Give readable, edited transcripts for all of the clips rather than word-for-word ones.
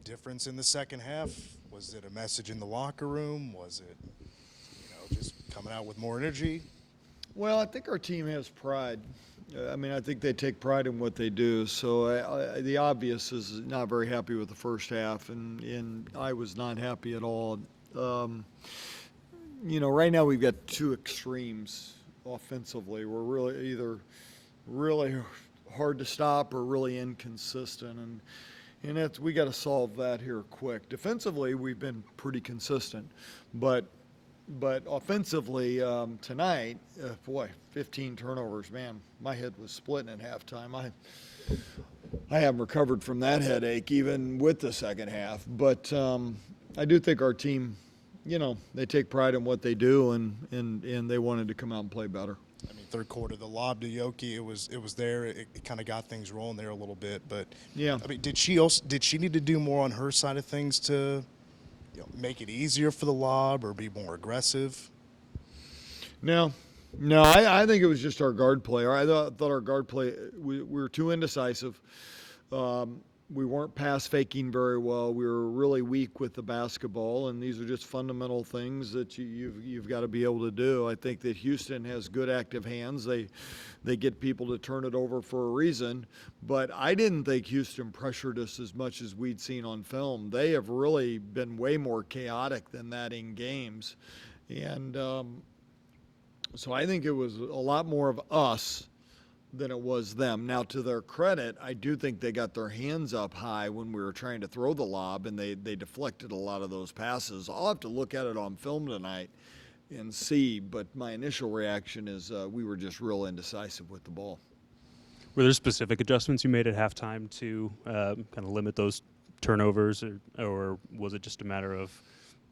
difference in the second half? Was it a message in the locker room? Was it, just coming out with more energy? Well, I think our team has pride. I mean, I think they take pride in what they do. So the obvious is not very happy with the first half, and I was not happy at all. Um, right now we've got two extremes offensively. We're really either really hard to stop or really inconsistent, and that's we got to solve that here quick. Defensively, we've been pretty consistent, but offensively tonight, 15 turnovers. Man, my head was splitting at halftime. I haven't recovered from that headache even with the second half. But I do think our team, they take pride in what they do, and they wanted to come out and play better. I mean, third quarter, the lob to Yoki, it was there. It kind of got things rolling there a little bit. But yeah, I mean, did she need to do more on her side of things to make it easier for the lob or be more aggressive? No, I think it was just our guard play. I thought our guard play, we were too indecisive. We weren't pass faking very well. We were really weak with the basketball, and these are just fundamental things that you've got to be able to do. I think that Houston has good active hands. They get people to turn it over for a reason, but I didn't think Houston pressured us as much as we'd seen on film. They have really been way more chaotic than that in games, and so I think it was a lot more of us than it was them. Now, to their credit, I do think they got their hands up high when we were trying to throw the lob, and they deflected a lot of those passes. I'll have to look at it on film tonight and see, but my initial reaction is we were just real indecisive with the ball. Were there specific adjustments you made at halftime to kind of limit those turnovers, or was it just a matter of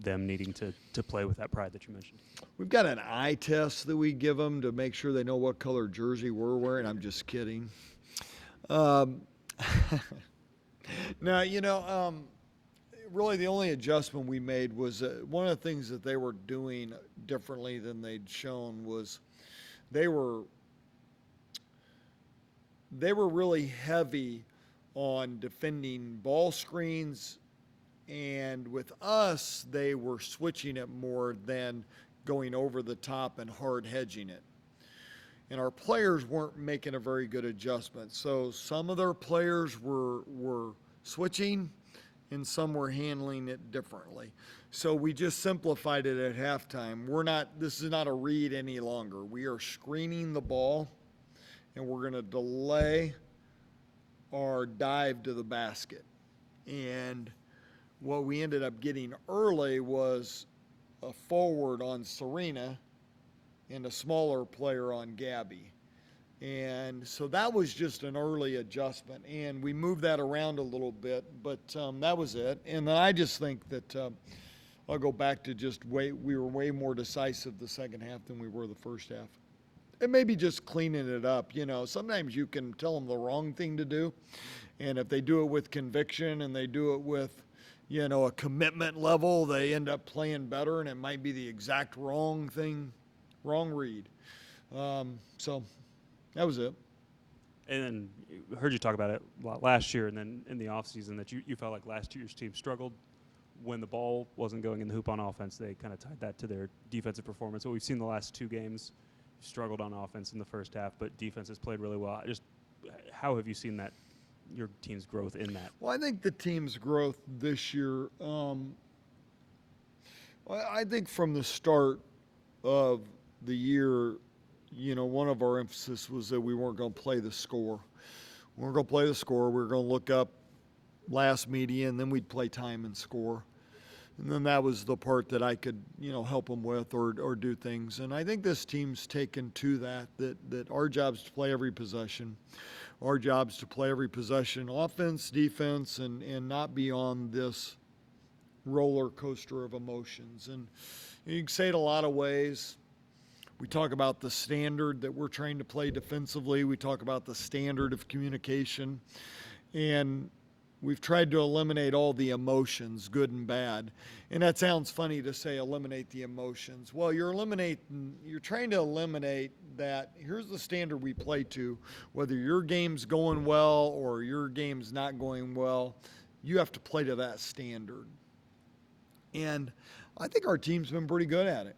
them needing to play with that pride that you mentioned? We've got an eye test that we give them to make sure they know what color jersey we're wearing. I'm just kidding. Now, really the only adjustment we made was one of the things that they were doing differently than they'd shown was they were really heavy on defending ball screens, and with us, they were switching it more than going over the top and hard hedging it. And our players weren't making a very good adjustment. So some of their players were switching, and some were handling it differently. So we just simplified it at halftime. This is not a read any longer. We are screening the ball, and we're going to delay our dive to the basket. And what we ended up getting early was a forward on Serena and a smaller player on Gabby. And so that was just an early adjustment, and we moved that around a little bit, but that was it. And then I just think that I'll go back to we were way more decisive the second half than we were the first half. And maybe just cleaning it up. Sometimes you can tell them the wrong thing to do, and if they do it with conviction and they do it with a commitment level, they end up playing better, and it might be the exact wrong thing, wrong read. So that was it. And then I heard you talk about it a lot last year, and then in the offseason that you felt like last year's team struggled when the ball wasn't going in the hoop on offense. They kind of tied that to their defensive performance. What we've seen the last two games, struggled on offense in the first half, but defense has played really well. Just how have you seen that, your team's growth in that? Well, I think the team's growth this year, I think from the start of the year, one of our emphasis was that we weren't going to play the score. We weren't going to play the score. We were going to look up last media, and then we'd play time and score. And then that was the part that I could, help them with or do things. And I think this team's taken to that our job's to play every possession. Our job's to play every possession, offense, defense, and not be on this roller coaster of emotions. And you can say it a lot of ways. We talk about the standard that we're trying to play defensively. We talk about the standard of communication. And we've tried to eliminate all the emotions, good and bad. And that sounds funny to say eliminate the emotions. Well, you're trying to eliminate that. Here's the standard we play to. Whether your game's going well or your game's not going well, you have to play to that standard. And I think our team's been pretty good at it.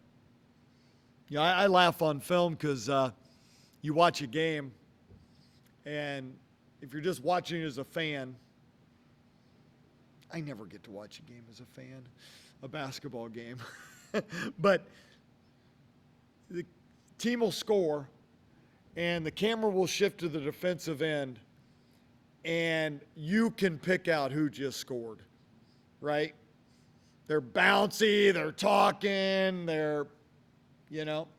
Yeah, I laugh on film because you watch a game, and if you're just watching as a fan, I never get to watch a game as a fan, a basketball game. But the team will score, and the camera will shift to the defensive end, and you can pick out who just scored, right? They're bouncy, they're talking, they're,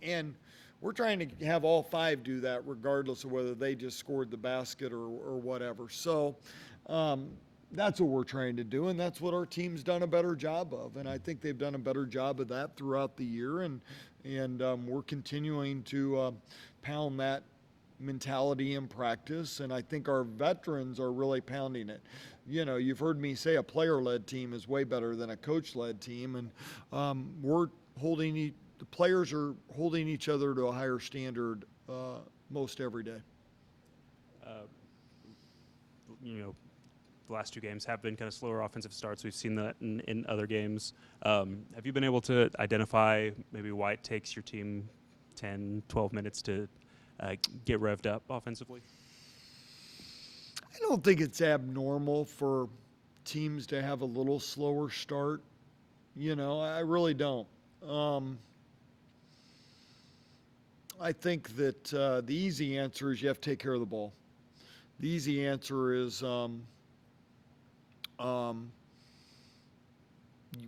and we're trying to have all five do that regardless of whether they just scored the basket or whatever. So that's what we're trying to do, and that's what our team's done a better job of. And I think they've done a better job of that throughout the year, and we're continuing to pound that mentality in practice, and I think our veterans are really pounding it. You've heard me say a player-led team is way better than a coach-led team, and the players are holding each other to a higher standard most every day. The last two games have been kind of slower offensive starts. We've seen that in other games. Have you been able to identify maybe why it takes your team 10, 12 minutes to get revved up offensively? I don't think it's abnormal for teams to have a little slower start. I really don't. I think that the easy answer is you have to take care of the ball. The easy answer is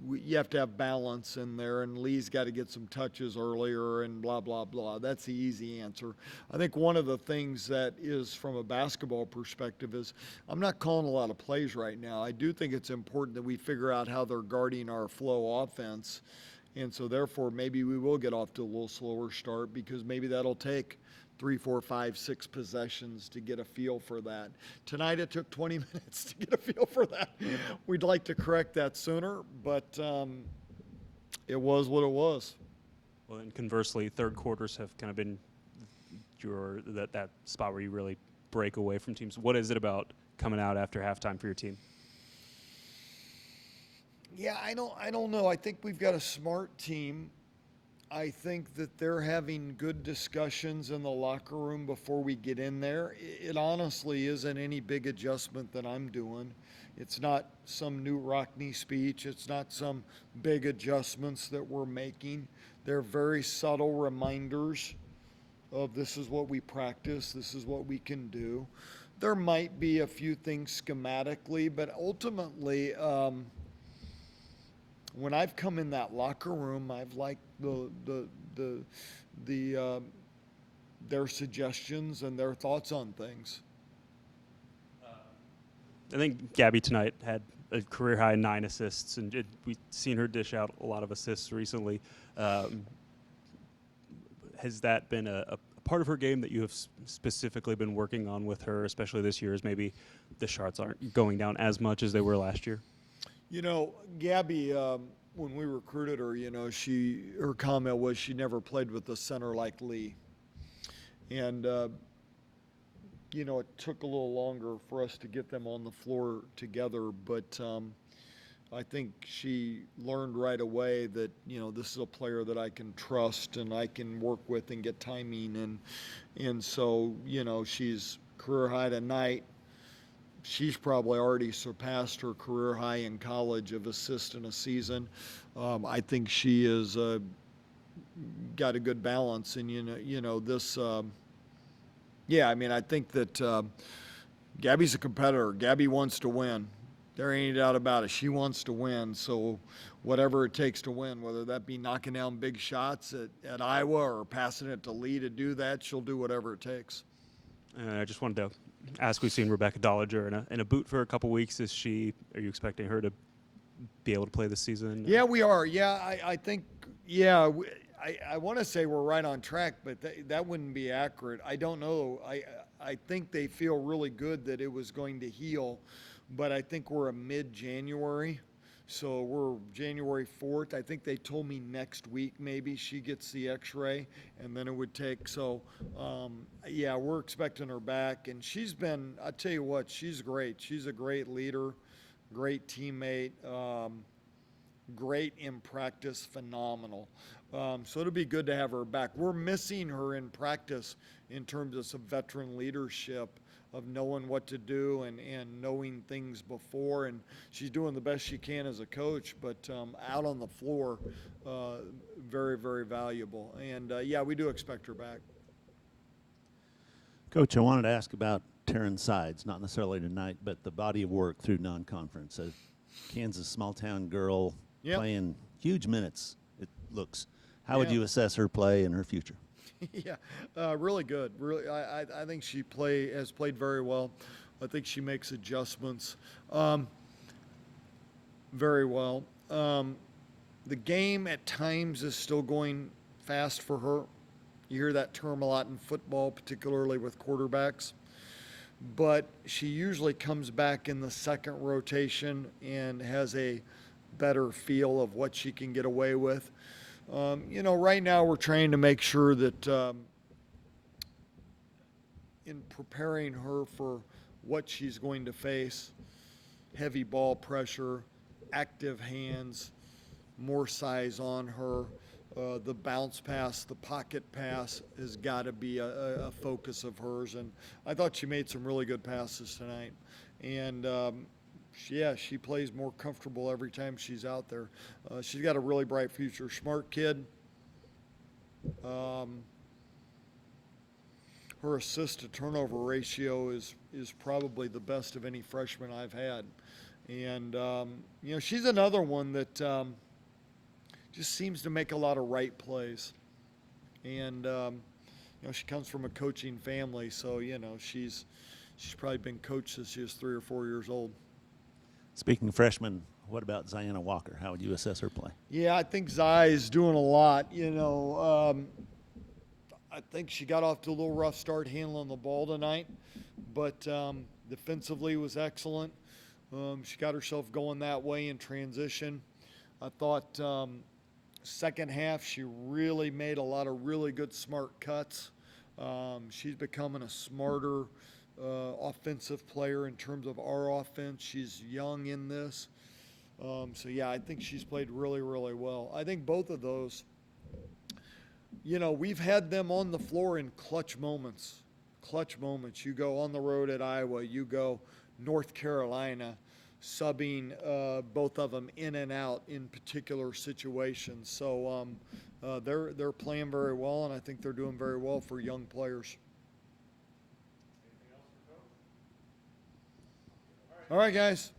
you have to have balance in there, and Lee's got to get some touches earlier and blah, blah, blah. That's the easy answer. I think one of the things that is from a basketball perspective is I'm not calling a lot of plays right now. I do think it's important that we figure out how they're guarding our flow offense, and so therefore maybe we will get off to a little slower start because maybe that'll take 3, 4, 5, 6 possessions to get a feel for that. Tonight it took 20 minutes to get a feel for that. We'd like to correct that sooner, but it was what it was. Well, and conversely, third quarters have kind of been that spot where you really break away from teams. What is it about coming out after halftime for your team? Yeah, I don't know. I think we've got a smart team. I think that they're having good discussions in the locker room before we get in there. It honestly isn't any big adjustment that I'm doing. It's not some new Rockney speech. It's not some big adjustments that we're making. They're very subtle reminders of this is what we practice, this is what we can do. There might be a few things schematically, but ultimately, when I've come in that locker room, I've liked their suggestions and their thoughts on things. I think Gabby tonight had a career high 9 assists, and we've seen her dish out a lot of assists recently. Has that been a part of her game that you have specifically been working on with her, especially this year, as maybe the shots aren't going down as much as they were last year? Gabby, when we recruited her, her comment was she never played with a center like Lee. And, it took a little longer for us to get them on the floor together, but I think she learned right away that, this is a player that I can trust and I can work with and get timing. And so, she's career high tonight. She's probably already surpassed her career high in college of assists in a season. I think she is got a good balance, and this. I think that Gabby's a competitor. Gabby wants to win. There ain't any doubt about it. She wants to win. So whatever it takes to win, whether that be knocking down big shots at Iowa or passing it to Lee to do that, she'll do whatever it takes. I just wanted to ask, we've seen Rebecca Dollinger in a boot for a couple weeks. Are you expecting her to be able to play this season? Yeah, we are. Yeah, I think, I want to say we're right on track, but that wouldn't be accurate. I don't know. I think they feel really good that it was going to heal, but I think we're a mid-January. So we're January 4th. I think they told me next week maybe she gets the x-ray, and then it would take. So, we're expecting her back. And she's been, I tell you what, she's great. She's a great leader, great teammate, great in practice, phenomenal. So it'll be good to have her back. We're missing her in practice in terms of some veteran leadership, of knowing what to do and knowing things before. And she's doing the best she can as a coach, but out on the floor, very, very valuable. And, yeah, we do expect her back. Coach, I wanted to ask about Taryn Sides, not necessarily tonight, but the body of work through non-conference. A Kansas small-town girl Yep. playing huge minutes, it looks. How would Yeah. you assess her play and her future? Yeah, really good. Really, I think she has played very well. I think she makes adjustments very well. The game at times is still going fast for her. You hear that term a lot in football, particularly with quarterbacks. But she usually comes back in the second rotation and has a better feel of what she can get away with. Right now we're trying to make sure that in preparing her for what she's going to face, heavy ball pressure, active hands, more size on her, the bounce pass, the pocket pass has got to be a focus of hers. And I thought she made some really good passes tonight. And she plays more comfortable every time she's out there. She's got a really bright future. Smart kid. Her assist to turnover ratio is probably the best of any freshman I've had. And, she's another one that just seems to make a lot of right plays. And, she comes from a coaching family, so, she's probably been coached since she was 3 or 4 years old. Speaking of freshmen, what about Ziana Walker? How would you assess her play? Yeah, I think Zai is doing a lot. I think she got off to a little rough start handling the ball tonight, but defensively was excellent. She got herself going that way in transition. I thought second half she really made a lot of really good smart cuts. She's becoming a smarter offensive player in terms of our offense. She's young in this. I think she's played really, really well. I think both of those, we've had them on the floor in clutch moments. You go on the road at Iowa, you go North Carolina, subbing both of them in and out in particular situations. So they're playing very well, and I think they're doing very well for young players. All right, guys.